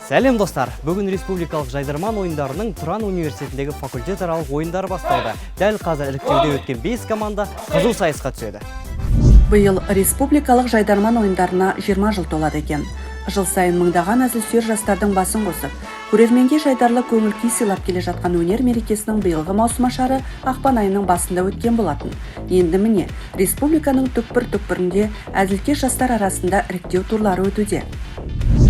Сәлем достар! Бүгін республикалық жайдарман ойындарының Тұран университетіндегі факультет аралық ойындар басталды. Дәл қазір іріктеуде өткен 5 команда қызу сайысқа түседі. Биыл республикалық жайдарман ойындарына 20 жыл толады екен. Жыл сайын мыңдаған әзілсүйер жастардың басын қосып, көрерменге жайдарлы көңіл-күй сыйлап келе жатқан өнер мерекесінің биылғы маусымашары ақпан айының басында өткен болатын. Енді міне, республиканың түкпір-түкпірінде әзілкеш жастар арасында іріктеу турлары өтуде.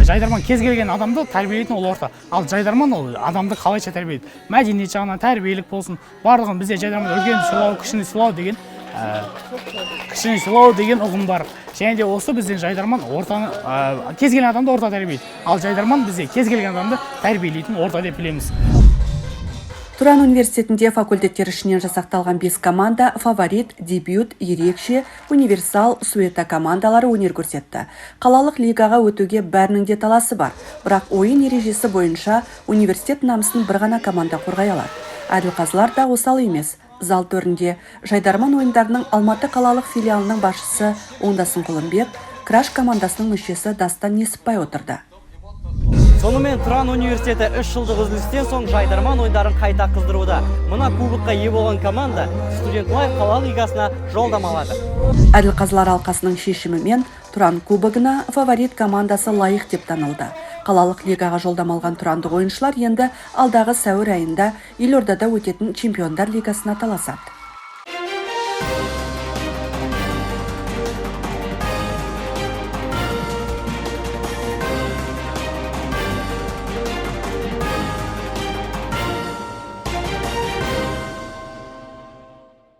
Жайдарман кез келген адамды тәрбиелейтін ол орта. Ал жайдарман ол адамды қалайша тәрбиелейді? Мәдениет жағынан тәрбиелік болсын. Барлығын бізде жайдарман үлкен сыйлау, кішіні сыйлау деген ұғым бар. Және де осы біздің жайдарман ортаны кез келген адамды орта тәрбиелейді. Ал жайдарман бізде кез келген адамды тәрбиелейтін орта деп білеміз. Тұран университетінде факультеттер ішінен жасақталған 5 команда фаворит, дебют, ерекше, универсал, суета командалары өнер көрсетті. Қалалық лигаға өтуге бәрінің де таласы бар, бірақ ойын ережесі бойынша университет намысын бір ғана команда қорғай алады. Әділқазылар да осал емес. Зал төрінде жайдарман ойындарының Алматы қалалық филиалының басшысы Оңдасын Құлымбек, Краш командасының мүшесі Дастан Несіпбай отырды. Сонымен Тұран университеті 3 жылдық үзілістен соң жайдарман ойындарын қайта қыздыруда. Мұна кубокқа ие болған команда Студент Лайф қалалық лигасына жолдама алады. Әділқазылар алқасының шешімімен Тұран кубогына фаворит командасы лайық деп танылды. Қалалық лигаға жолдама алған тұрандық ойыншылар енді алдағы сәуір айында елордада өтетін чемпиондар лигасына таласады.